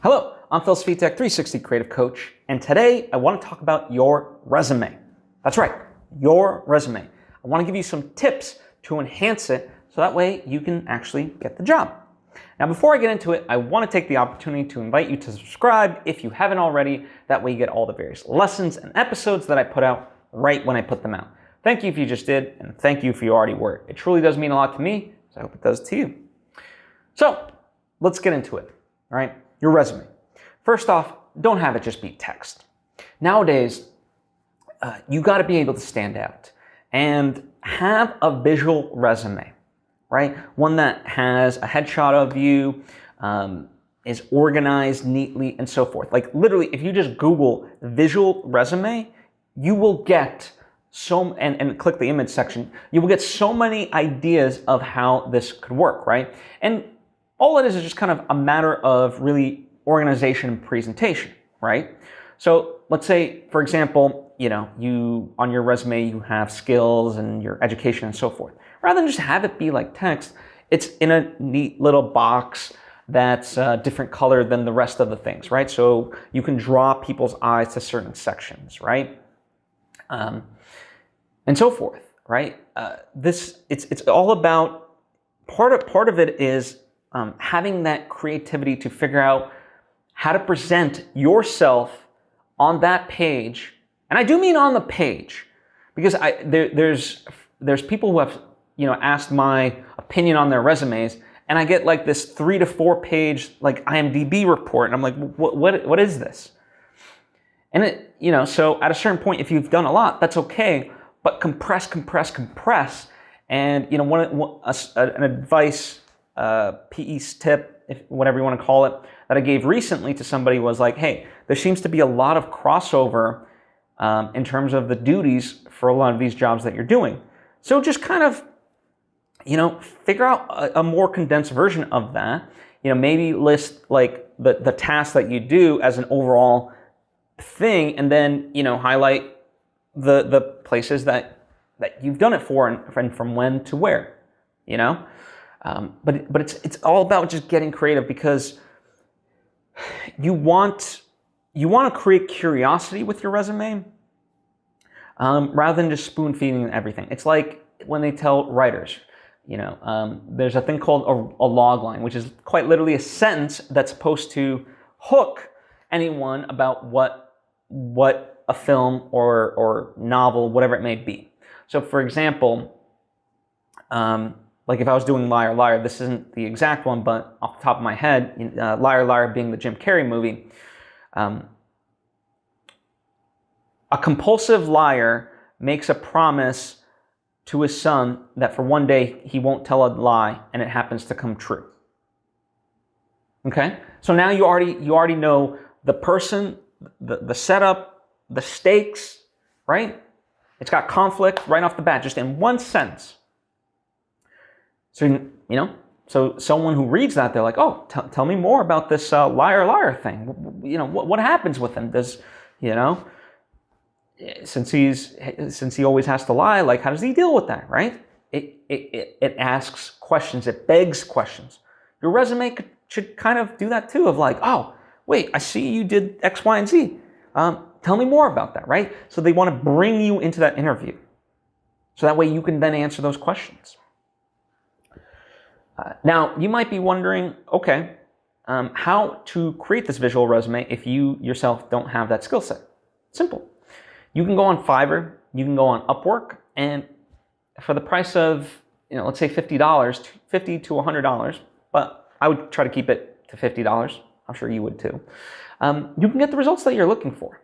Hello, I'm Phil Svitek, 360 Creative Coach, and today I want to talk about your resume. That's right, your resume. I want to give you some tips to enhance it so that way you can actually get the job. Now, before I get into it, I want to take the opportunity to invite you to subscribe if you haven't already. That way you get all the various lessons and episodes that I put out right when I put them out. Thank you if you just did, and thank you if you already were. It truly does mean a lot to me, so I hope it does to you. So, let's get into it, all right? Your resume. First off, don't have it just be text. Nowadays, you got to be able to stand out and have a visual resume, right? One that has a headshot of you, is organized neatly, and so forth. Like literally, if you just Google visual resume, you will get and click the image section, you will get so many ideas of how this could work, right? And all it is just kind of a matter of really organization and presentation, right? So let's say, for example, you on your resume, you have skills and your education and so forth. Rather than just have it be like text, it's in a neat little box that's a different color than the rest of the things, right? So you can draw people's eyes to certain sections, right? And so forth, right? It's all about, part of it is having that creativity to figure out how to present yourself on that page. And I do mean on the page, because there's people who have asked my opinion on their resumes, and I get like this 3 to 4 page like IMDb report, and I'm like, what is this? And so at a certain point, if you've done a lot, that's okay, but compress. And an advice, PE's tip, whatever you want to call it, that I gave recently to somebody was like, hey, there seems to be a lot of crossover in terms of the duties for a lot of these jobs that you're doing. So just kind of, figure out a more condensed version of that. Maybe list like the tasks that you do as an overall thing, and then, highlight the places that you've done it for and from when to where, But it's all about just getting creative, because you want to create curiosity with your resume, rather than just spoon feeding everything. It's like when they tell writers, there's a thing called a log line, which is quite literally a sentence that's supposed to hook anyone about what a film or novel, whatever it may be. So for example, like if I was doing Liar, Liar, this isn't the exact one, but off the top of my head, Liar, Liar being the Jim Carrey movie, a compulsive liar makes a promise to his son that for one day he won't tell a lie, and it happens to come true. Okay? So now you already know the person, the setup, the stakes, right? It's got conflict right off the bat, just in one sentence. So, so someone who reads that, they're like, oh, tell me more about this liar, liar thing. What happens with him? Does, since he always has to lie, like, how does he deal with that, right? It asks questions, it begs questions. Your resume should kind of do that too, of like, oh, wait, I see you did X, Y, and Z. Tell me more about that, right? So they want to bring you into that interview. So that way you can then answer those questions. Now, you might be wondering, okay, how to create this visual resume if you yourself don't have that skill set. Simple. You can go on Fiverr, you can go on Upwork, and for the price of, let's say $50, $50 to $100, but I would try to keep it to $50. I'm sure you would too. You can get the results that you're looking for.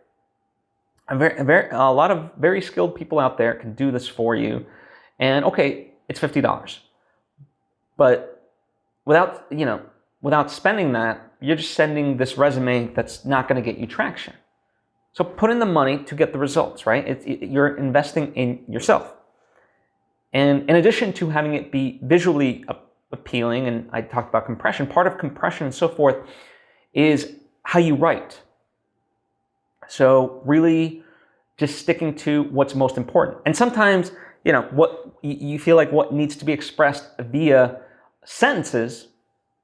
A lot of very skilled people out there can do this for you. And okay, it's $50. But without spending that, you're just sending this resume that's not going to get you traction. So put in the money to get the results, right? You're investing in yourself. And in addition to having it be visually appealing, and I talked about compression, part of compression and so forth is how you write. So really just sticking to what's most important. And sometimes, what you feel like what needs to be expressed via sentences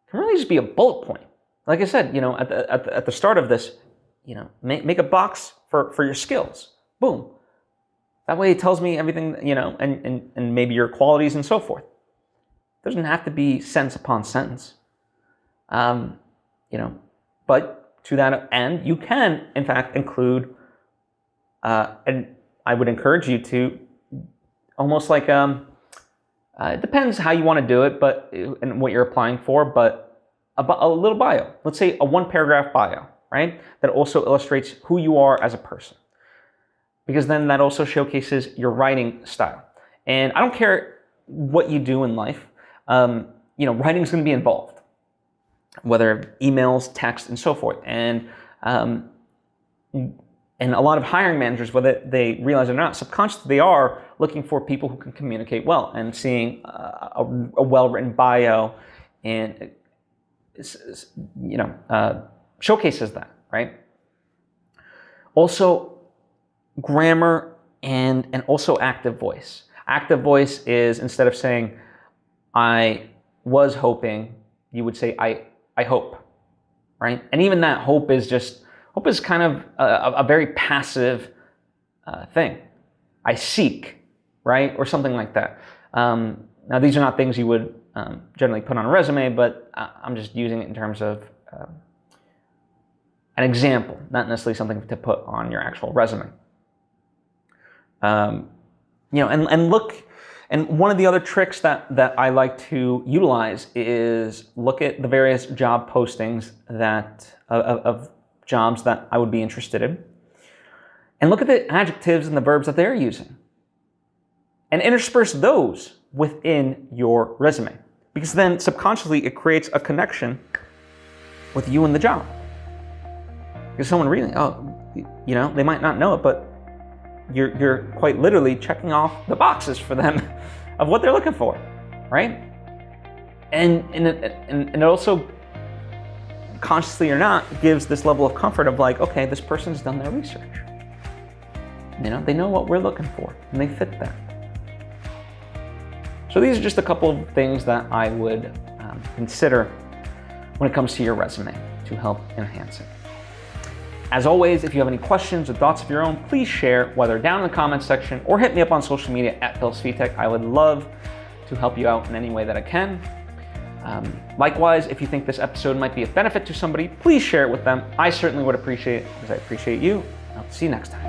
can really just be a bullet point. like I said, at the start of this, make a box for your skills. Boom. That way it tells me everything, and maybe your qualities and so forth. It doesn't have to be sentence upon sentence. But to that end, you can, in fact, include, and I would encourage you to almost like, it depends how you want to do it, and what you're applying for, but a little bio. Let's say a 1-paragraph bio, right? That also illustrates who you are as a person. Because then that also showcases your writing style. And I don't care what you do in life, writing is going to be involved, whether emails, text, and so forth. And a lot of hiring managers, whether they realize it or not, subconsciously they are looking for people who can communicate well, and seeing a well-written bio and showcases that, right? Also, grammar and also active voice. Active voice is, instead of saying I was hoping, you would say I hope, right? And even that hope is kind of a very passive thing. I seek, right? Or something like that. Now these are not things you would generally put on a resume, but I'm just using it in terms of an example, not necessarily something to put on your actual resume. And one of the other tricks that I like to utilize is look at the various job postings of jobs that I would be interested in, and look at the adjectives and the verbs that they're using, and intersperse those within your resume, because then subconsciously it creates a connection with you and the job. Because someone reading, they might not know it, but you're quite literally checking off the boxes for them of what they're looking for, right? And it also, consciously or not, gives this level of comfort of like, okay, this person's done their research. They know what we're looking for, and they fit that. So these are just a couple of things that I would consider when it comes to your resume to help enhance it. As always, if you have any questions or thoughts of your own, please share, whether down in the comments section or hit me up on social media at Svitek. I would love to help you out in any way that I can. Likewise, if you think this episode might be of benefit to somebody, please share it with them. I certainly would appreciate it, because I appreciate you. I'll see you next time.